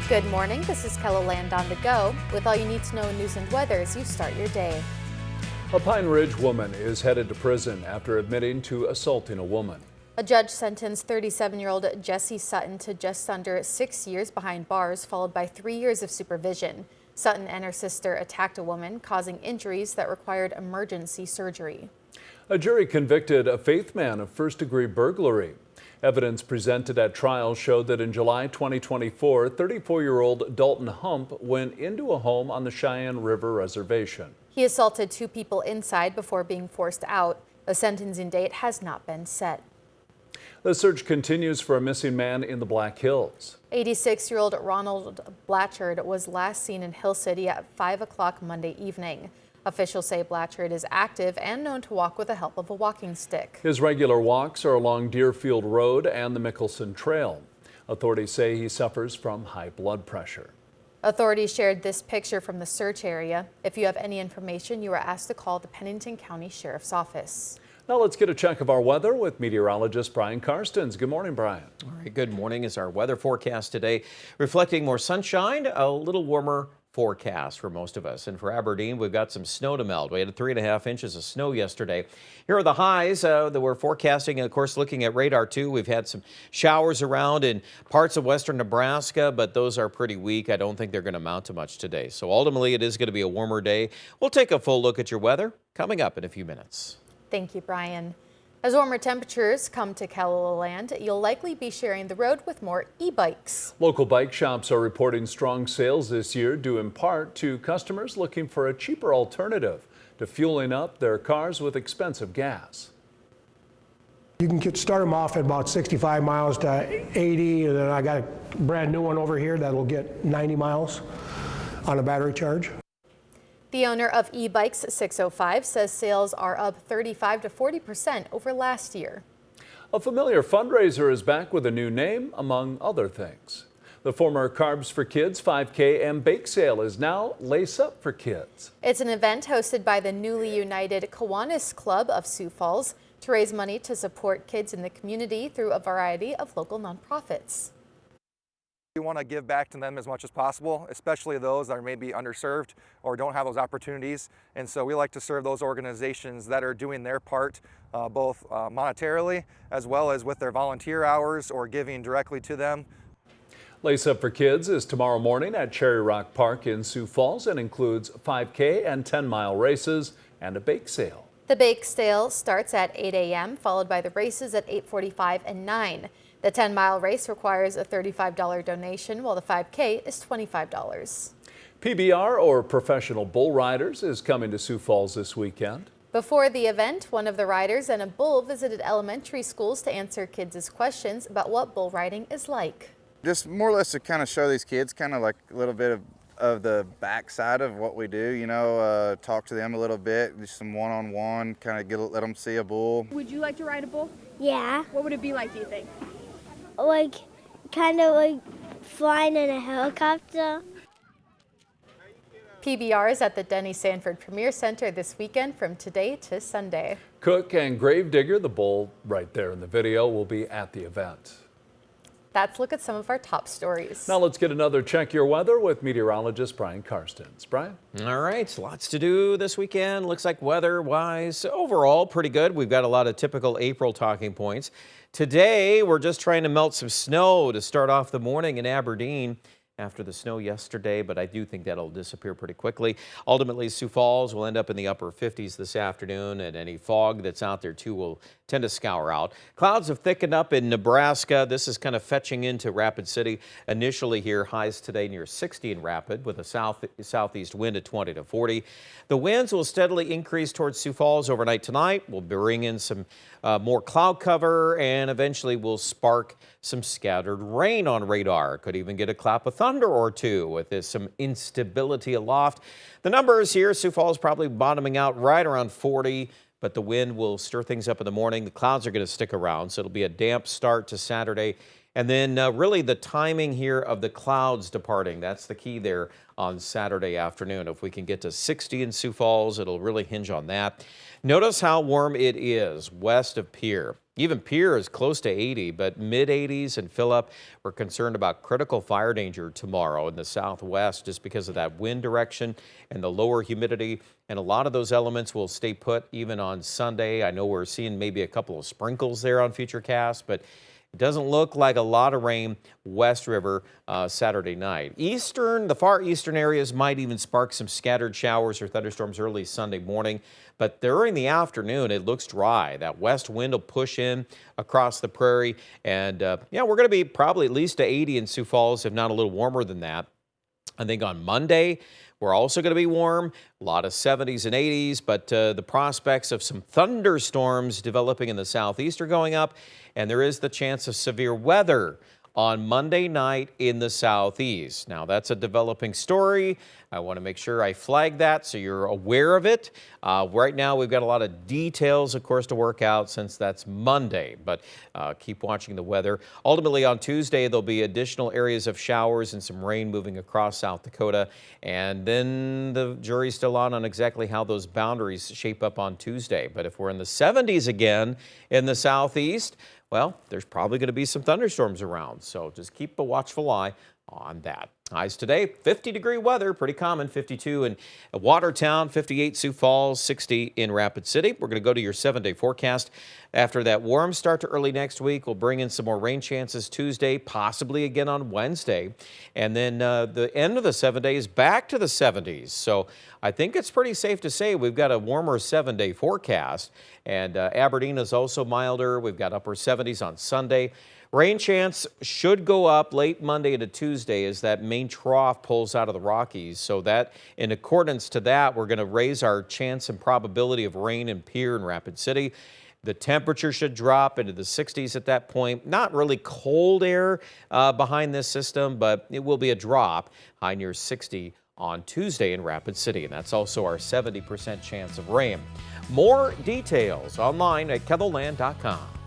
Good morning, this is Keloland on the go with all you need to know in news and weather as you start your day. A Pine Ridge woman is headed to prison after admitting to assaulting a woman. A judge sentenced 37-year-old Jessie Sutton to just under 6 years behind bars, followed by 3 years of supervision. Sutton and her sister attacked a woman, causing injuries that required emergency surgery. A jury convicted a Faith man of first-degree burglary. Evidence presented at trial showed that in July 2024, 34-year-old Dalton Hump went into a home on the Cheyenne River Reservation. He assaulted 2 people inside before being forced out. A sentencing date has not been set. The search continues for a missing man in the Black Hills. 86-year-old Ronald Blatchard was last seen in Hill City at 5 o'clock Monday evening. Officials say Blatchard is active and known to walk with the help of a walking stick. His regular walks are along Deerfield Road and the Mickelson Trail. Authorities say he suffers from high blood pressure. Authorities shared this picture from the search area. If you have any information, you are asked to call the Pennington County Sheriff's Office. Now let's get a check of our weather with meteorologist Brian Karstens. Good morning, Brian. All right, good morning. Is our weather forecast today reflecting more sunshine, a little warmer forecast for most of us. And for Aberdeen, we've got some snow to melt. We had 3.5 inches of snow yesterday. Here are the highs that we're forecasting. And of course, looking at radar too, we've had some showers around in parts of western Nebraska, but those are pretty weak. I don't think they're going to amount to much today. So ultimately, it is going to be a warmer day. We'll take a full look at your weather coming up in a few minutes. Thank you, Brian. As warmer temperatures come to Keloland, you'll likely be sharing the road with more e-bikes. Local bike shops are reporting strong sales this year due in part to customers looking for a cheaper alternative to fueling up their cars with expensive gas. You can start them off at about 65 miles to 80, and then I got a brand new one over here that'll get 90 miles on a battery charge. The owner of e-bikes 605 says sales are up 35 to 40% over last year. A familiar fundraiser is back with a new name, among other things. The former Carbs for Kids 5K and bake sale is now Lace Up for Kids. It's an event hosted by the newly united Kiwanis Club of Sioux Falls to raise money to support kids in the community through a variety of local nonprofits. We want to give back to them as much as possible, especially those that are maybe underserved or don't have those opportunities. And so we like to serve those organizations that are doing their part, both monetarily as well as with their volunteer hours or giving directly to them. Lace Up for Kids is tomorrow morning at Cherry Rock Park in Sioux Falls and includes 5K and 10-mile races and a bake sale. The bake sale starts at 8 a.m., followed by the races at 8:45 and 9. The 10-mile race requires a $35 donation, while the 5K is $25. PBR, or Professional Bull Riders, is coming to Sioux Falls this weekend. Before the event, one of the riders and a bull visited elementary schools to answer kids' questions about what bull riding is like. Just more or less to kind of show these kids kind of like a little bit of the backside of what we do, you know, talk to them a little bit, just some one-on-one, kind of let them see a bull. Would you like to ride a bull? Yeah. What would it be like, do you think? Like, kind of like flying in a helicopter. PBR is at the Denny Sanford Premier Center this weekend from today to Sunday. Cook and Gravedigger, the bull right there in the video, will be at the event. That's a look at some of our top stories. Now let's get another Check Your Weather with meteorologist Brian Karstens. Brian? All right, lots to do this weekend. Looks like weather-wise, overall pretty good. We've got a lot of typical April talking points. Today, we're just trying to melt some snow to start off the morning in Aberdeen after the snow yesterday, but I do think that'll disappear pretty quickly. Ultimately, Sioux Falls will end up in the upper 50s this afternoon, and any fog that's out there too will tend to scour out. Clouds have thickened up in Nebraska. This is kind of fetching into Rapid City. Initially here, highs today near 60 in Rapid with a southeast wind at 20 to 40. The winds will steadily increase towards Sioux Falls overnight tonight. We'll bring in some more cloud cover and eventually will spark some scattered rain on radar. Could even get a clap of thunder or two with some instability aloft. The numbers here, Sioux Falls probably bottoming out right around 40. But the wind will stir things up in the morning. The clouds are going to stick around, so it'll be a damp start to Saturday. And then really the timing here of the clouds departing, that's the key there on Saturday afternoon. If we can get to 60 in Sioux Falls, it'll really hinge on that. Notice how warm it is west of Pierre. Even Pierre is close to 80, but mid-80s. And Phillip, we're concerned about critical fire danger tomorrow in the southwest just because of that wind direction and the lower humidity. And a lot of those elements will stay put even on Sunday. I know we're seeing maybe a couple of sprinkles there on Futurecast, but it doesn't look like a lot of rain West River Saturday night. The far eastern areas might even spark some scattered showers or thunderstorms early Sunday morning. But during the afternoon, it looks dry. That west wind will push in across the prairie. And yeah, we're going to be probably at least to 80 in Sioux Falls, if not a little warmer than that. I think on Monday, we're also going to be warm, a lot of 70s and 80s, but the prospects of some thunderstorms developing in the southeast are going up, and there is the chance of severe weather on Monday night in the southeast. Now, that's a developing story. I want to make sure I flag that so you're aware of it. Right now, we've got a lot of details, of course, to work out since that's Monday, but keep watching the weather. Ultimately, on Tuesday, there'll be additional areas of showers and some rain moving across South Dakota, and then the jury's still on exactly how those boundaries shape up on Tuesday. But if we're in the 70s again in the southeast, well, there's probably going to be some thunderstorms around, so just keep a watchful eye on that. Highs today, 50-degree weather, pretty common, 52 in Watertown, 58 Sioux Falls, 60 in Rapid City. We're going to go to your 7-day forecast. After that warm start to early next week, we'll bring in some more rain chances Tuesday, possibly again on Wednesday. And then the end of the 7 days back to the 70s. So I think it's pretty safe to say we've got a warmer 7-day forecast. And Aberdeen is also milder. We've got upper 70s on Sunday. Rain chance should go up late Monday to Tuesday as that main trough pulls out of the Rockies. So that, in accordance to that, we're going to raise our chance and probability of rain in Pierre and Rapid City. The temperature should drop into the 60s at that point. Not really cold air behind this system, but it will be a drop, high near 60 on Tuesday in Rapid City. And that's also our 70% chance of rain. More details online at KELOLAND.com.